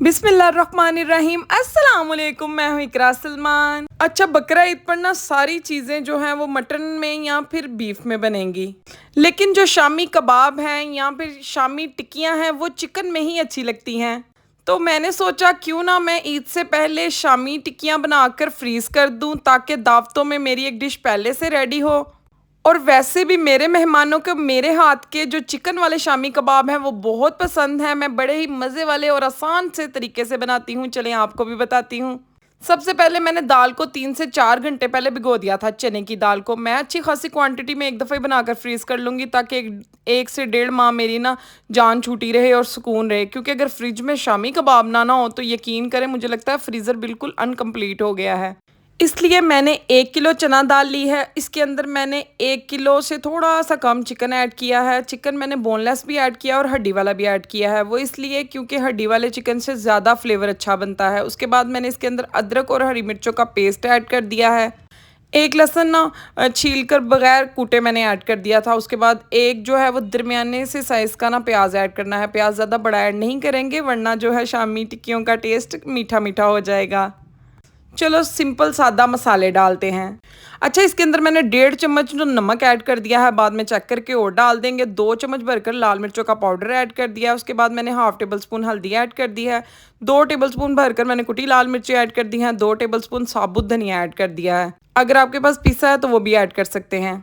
बिस्मिल्लाहिर्रहमानिर्रहीम अस्सलाम वालेकुम। मैं हूँ इकरा सलमान। अच्छा, बकरा ईद पर ना सारी चीज़ें जो हैं वो मटन में या फिर बीफ में बनेंगी, लेकिन जो शामी कबाब हैं या फिर शामी टिक्कियाँ हैं वो चिकन में ही अच्छी लगती हैं। तो मैंने सोचा क्यों ना मैं ईद से पहले शामी टिक्कियाँ बनाकर फ्रीज़ कर दूँ ताकि दावतों में मेरी एक डिश पहले से रेडी हो। और वैसे भी मेरे मेहमानों को मेरे हाथ के जो चिकन वाले शामी कबाब हैं वो बहुत पसंद हैं। मैं बड़े ही मज़े वाले और आसान से तरीके से बनाती हूँ, चलें आपको भी बताती हूँ। सबसे पहले मैंने दाल को 3 से 4 घंटे पहले भिगो दिया था। चने की दाल को मैं अच्छी खासी क्वांटिटी में एक दफ़ा ही बनाकर फ्रीज़ कर लूँगी ताकि एक से 1.5 माह मेरी ना जान छूटी रहे और सुकून रहे, क्योंकि अगर फ्रिज में शामी कबाब ना हो तो यकीन करें मुझे लगता है फ्रीज़र बिल्कुल अनकम्प्लीट हो गया है। इसलिए मैंने 1 किलो चना दाल ली है। इसके अंदर मैंने 1 किलो से थोड़ा सा कम चिकन ऐड किया है। चिकन मैंने बोनलेस भी ऐड किया और हड्डी वाला भी ऐड किया है। वो इसलिए क्योंकि हड्डी वाले चिकन से ज़्यादा फ्लेवर अच्छा बनता है। उसके बाद मैंने इसके अंदर अदरक और हरी मिर्चों का पेस्ट ऐड कर दिया है। एक लहसुन ना छील कर बगैर कूटे मैंने ऐड कर दिया था। उसके बाद एक जो है वो दरमियाने से साइज़ का ना प्याज ऐड करना है। प्याज ज़्यादा बड़ा ऐड नहीं करेंगे वरना जो है शामी टिक्कियों का टेस्ट मीठा मीठा हो जाएगा। चलो सिंपल सादा मसाले डालते हैं। अच्छा, इसके अंदर मैंने 1.5 चम्मच जो नमक ऐड कर दिया है, बाद में चेक करके और डाल देंगे। 2 चम्मच भरकर लाल मिर्चों का पाउडर ऐड कर दिया है। उसके बाद मैंने हाफ़ टेबल स्पून हल्दी ऐड कर दी है। 2 टेबल स्पून भरकर मैंने कुटी लाल मिर्ची ऐड कर दी हैं। 2 टेबल स्पून साबुत धनिया ऐड कर दिया है। अगर आपके पास पिसा है तो वो भी ऐड कर सकते हैं।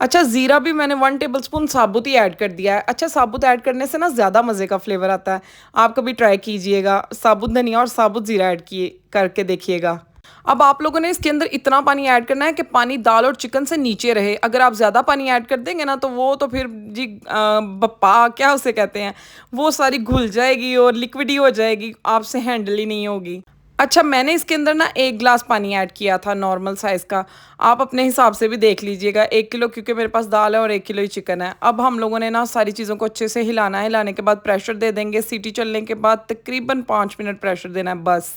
अच्छा, ज़ीरा भी मैंने 1 टेबलस्पून साबुत ही ऐड कर दिया है। अच्छा, साबुत ऐड करने से ना ज़्यादा मज़े का फ्लेवर आता है। आप कभी ट्राई कीजिएगा, साबुत धनिया और साबुत ज़ीरा ऐड किए करके देखिएगा। अब आप लोगों ने इसके अंदर इतना पानी ऐड करना है कि पानी दाल और चिकन से नीचे रहे। अगर आप ज़्यादा पानी ऐड कर देंगे ना तो वो तो फिर जी बप्पा क्या उसे कहते हैं, वो सारी घुल जाएगी और लिक्विड ही हो जाएगी, आपसे हैंडल ही नहीं होगी। अच्छा, मैंने इसके अंदर ना 1 ग्लास पानी ऐड किया था नॉर्मल साइज़ का। आप अपने हिसाब से भी देख लीजिएगा। 1 किलो क्योंकि मेरे पास दाल है और 1 किलो ही चिकन है। अब हम लोगों ने ना सारी चीज़ों को अच्छे से हिलाना है। हिलाने के बाद प्रेशर दे देंगे। सीटी चलने के बाद तकरीबन 5 मिनट प्रेशर देना है बस।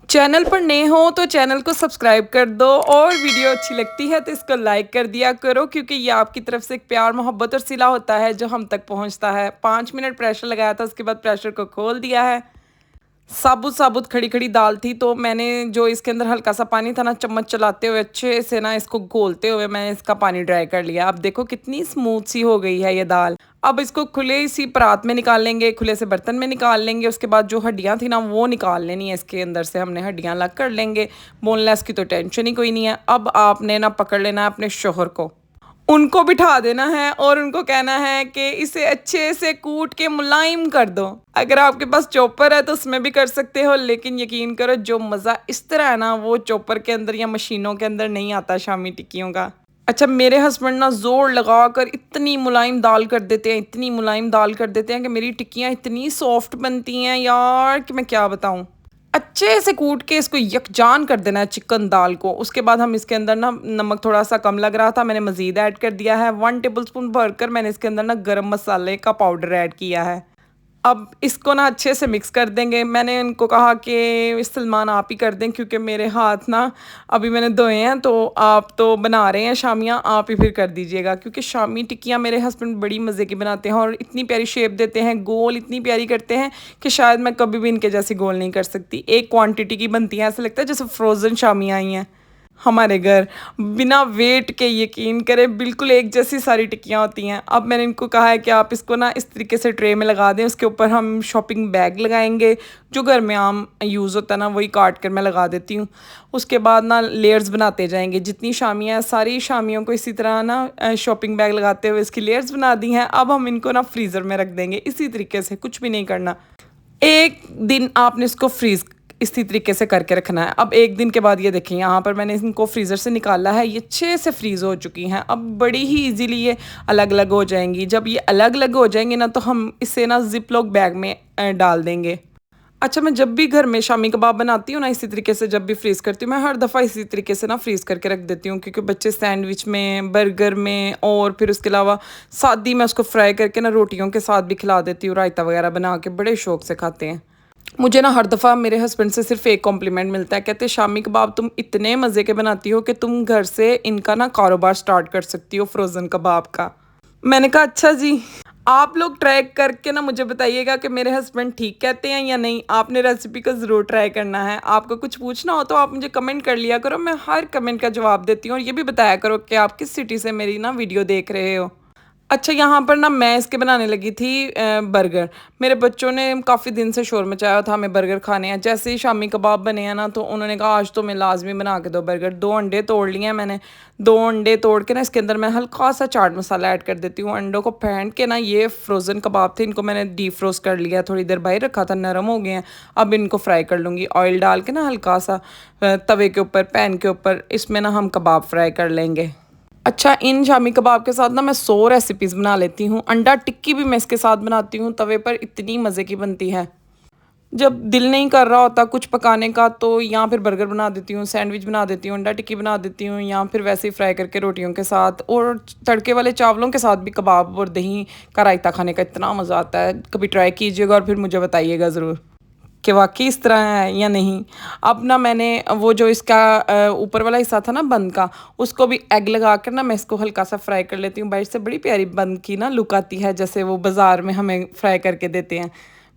चैनल पर नए हो तो चैनल को सब्सक्राइब कर दो और वीडियो अच्छी लगती है तो इसको लाइक कर दिया करो, क्योंकि ये आपकी तरफ से एक प्यार मोहब्बत और सिला होता है जो हम तक पहुंचता है। 5 मिनट प्रेशर लगाया था, उसके बाद प्रेशर को खोल दिया है। साबुत साबुत खड़ी खड़ी दाल थी तो मैंने जो इसके अंदर हल्का सा पानी था ना, चम्मच चलाते हुए अच्छे से ना इसको घोलते हुए मैंने इसका पानी ड्राई कर लिया। अब देखो कितनी स्मूथ सी हो गई है ये दाल। अब इसको खुले सी परात में निकाल लेंगे, खुले से बर्तन में निकाल लेंगे। उसके बाद जो हड्डियाँ थी ना वो निकाल लेनी है। इसके अंदर से हमने हड्डियाँ अलग कर लेंगे। बोनलेस की तो टेंशन ही कोई नहीं है। अब आपने ना पकड़ लेना है अपने शोहर को, उनको बिठा देना है और उनको कहना है कि इसे अच्छे से कूट के मुलायम कर दो। अगर आपके पास चॉपर है तो उसमें भी कर सकते हो, लेकिन यकीन करो जो मज़ा इस तरह है ना वो चॉपर के अंदर या मशीनों के अंदर नहीं आता शामी टिक्कियों का। अच्छा, मेरे हस्बैंड ना ज़ोर लगा कर इतनी मुलायम दाल कर देते हैं, इतनी मुलायम दाल कर देते हैं कि मेरी टिक्कियाँ इतनी सॉफ्ट बनती हैं यार कि मैं क्या बताऊँ। अच्छे से कूट के इसको यकजान कर देना है चिकन दाल को। उसके बाद हम इसके अंदर ना नमक थोड़ा सा कम लग रहा था, मैंने मज़ीद ऐड कर दिया है। 1 टेबलस्पून भरकर मैंने इसके अंदर ना गरम मसाले का पाउडर ऐड किया है। अब इसको ना अच्छे से मिक्स कर देंगे। मैंने इनको कहा कि सलमान आप ही कर दें, क्योंकि मेरे हाथ ना अभी मैंने धोए हैं, तो आप तो बना रहे हैं शामियाँ, आप ही फिर कर दीजिएगा। क्योंकि शामी टिक्कियाँ मेरे हस्बैंड बड़ी मज़े की बनाते हैं और इतनी प्यारी शेप देते हैं, गोल इतनी प्यारी करते हैं कि शायद मैं कभी भी इनके जैसी गोल नहीं कर सकती। एक क्वान्टिटी की बनती है, ऐसा लगता है जैसे फ्रोज़न शामियाँ आई हैं हमारे घर। बिना वेट के यकीन करें बिल्कुल एक जैसी सारी टिक्कियाँ होती हैं। अब मैंने इनको कहा है कि आप इसको ना इस तरीके से ट्रे में लगा दें। उसके ऊपर हम शॉपिंग बैग लगाएंगे, जो घर में आम यूज़ होता है ना वही काट कर मैं लगा देती हूँ। उसके बाद ना लेयर्स बनाते जाएंगे। जितनी शामियाँ हैं सारी शामियों को इसी तरह ना शॉपिंग बैग लगाते हुए इसकी लेयर्स बना दी हैं। अब हम इनको ना फ्रीज़र में रख देंगे इसी तरीके से, कुछ भी नहीं करना। 1 दिन आपने इसको फ्रीज़ इसी तरीके से करके रखना है। अब 1 दिन के बाद ये देखिए यहाँ पर मैंने इनको फ्रीज़र से निकाला है, ये अच्छे से फ्रीज़ हो चुकी हैं। अब बड़ी ही इजीली ये अलग अलग हो जाएंगी। जब ये अलग अलग हो जाएंगी ना तो हम इसे ना जिप लॉक बैग में डाल देंगे। अच्छा, मैं जब भी घर में शामी कबाब बनाती हूँ ना इसी तरीके से जब भी फ्रीज़ करती हूँ, मैं हर दफ़ा इसी तरीके से ना फ्रीज़ करके रख देती हूँ, क्योंकि बच्चे सैंडविच में, बर्गर में और फिर उसके अलावा सादी मैं उसको फ्राई करके ना रोटियों के साथ भी खिला देती हूँ। रायता वगैरह बना के बड़े शौक से खाते हैं। मुझे ना हर दफ़ा मेरे हस्बैंड से सिर्फ एक कॉम्प्लीमेंट मिलता है, कहते शामी कबाब तुम इतने मज़े के बनाती हो कि तुम घर से इनका ना कारोबार स्टार्ट कर सकती हो, फ्रोज़न कबाब का। मैंने कहा अच्छा जी। आप लोग ट्राई करके ना मुझे बताइएगा कि मेरे हस्बैंड ठीक कहते हैं या नहीं। आपने रेसिपी को ज़रूर ट्राई करना है। आपको कुछ पूछना हो तो आप मुझे कमेंट कर लिया करो, मैं हर कमेंट का जवाब देती हूँ। और ये भी बताया करो कि आप किस सिटी से मेरी ना वीडियो देख रहे हो। अच्छा, यहाँ पर ना मैं इसके बनाने लगी थी बर्गर। मेरे बच्चों ने काफ़ी दिन से शोर मचाया था हमें बर्गर खाने हैं। जैसे ही शामी कबाब बने हैं ना, तो उन्होंने कहा आज तो मैं लाजमी बना के दो बर्गर। 2 अंडे तोड़ लिए हैं मैंने। 2 अंडे तोड़ के ना इसके अंदर मैं हल्का सा चाट मसाला ऐड कर देती हूँ। अंडों को फेंट के ना, ये फ्रोज़न कबाब थे, इनको मैंने डीप फ्रोज़ कर लिया, थोड़ी देर बाहर रखा था, नरम हो गए हैं। अब इनको फ्राई कर लूँगी ऑयल डाल के ना, हल्का सा तवे के ऊपर, पैन के ऊपर। इसमें ना हम कबाब फ्राई कर लेंगे। अच्छा, इन शामी कबाब के साथ ना मैं 100 रेसिपीज़ बना लेती हूँ। अंडा टिक्की भी मैं इसके साथ बनाती हूँ तवे पर, इतनी मज़े की बनती है। जब दिल नहीं कर रहा होता कुछ पकाने का, तो या फिर बर्गर बना देती हूँ, सैंडविच बना देती हूँ, अंडा टिक्की बना देती हूँ, या फिर वैसे ही फ्राई करके रोटियों के साथ। और तड़के वाले चावलों के साथ भी कबाब और दही का रायता खाने का इतना मज़ा आता है। कभी ट्राई कीजिएगा और फिर मुझे बताइएगा ज़रूर कि वाकई इस तरह है या नहीं। अब ना मैंने वो जो इसका ऊपर वाला हिस्सा था ना बंद का, उसको भी एग लगा कर ना मैं इसको हल्का सा फ्राई कर लेती हूँ। बाहर से बड़ी प्यारी बंद की ना लुक आती है, जैसे वो बाज़ार में हमें फ्राई करके देते हैं,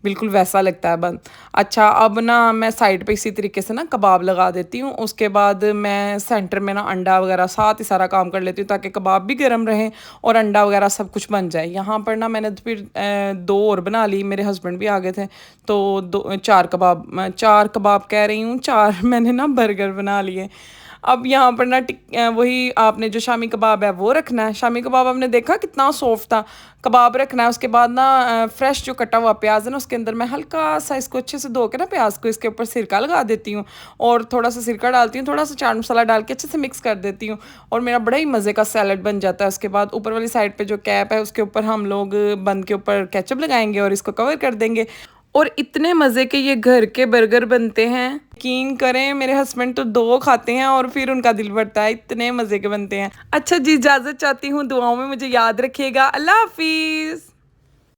बिल्कुल वैसा लगता है बंद। अच्छा, अब ना मैं साइड पे इसी तरीके से ना कबाब लगा देती हूँ। उसके बाद मैं सेंटर में ना अंडा वगैरह साथ ही सारा काम कर लेती हूँ, ताकि कबाब भी गर्म रहे और अंडा वगैरह सब कुछ बन जाए। यहाँ पर ना मैंने फिर 2 और बना ली, मेरे हस्बैंड भी आ गए थे, तो 4 कबाब कह रही हूँ, 4 मैंने ना बर्गर बना लिए। अब यहाँ पर ना वही आपने जो शामी कबाब है वो रखना है। शामी कबाब आपने देखा कितना सॉफ्ट था। कबाब रखना है, उसके बाद ना फ्रेश जो कटा हुआ प्याज है ना, उसके अंदर मैं हल्का सा इसको अच्छे से धो के ना प्याज को इसके ऊपर सिरका लगा देती हूँ। और थोड़ा सा सिरका डालती हूँ, थोड़ा सा चाट मसाला डाल के अच्छे से मिक्स कर देती हूँ। और मेरा बड़ा ही मज़े का सैलड बन जाता है। उसके बाद ऊपर वाली साइड पे जो कैप है उसके ऊपर हम लोग बंद के ऊपर केचप लगाएंगे और इसको कवर कर देंगे। और इतने मज़े के ये घर के बर्गर बनते हैं, यकीन करें मेरे हस्बैंड तो 2 खाते हैं और फिर उनका दिल भरता है, इतने मज़े के बनते हैं। अच्छा जी, इजाज़त चाहती हूँ, दुआओं में मुझे याद रखिएगा। अल्लाह हाफिज़।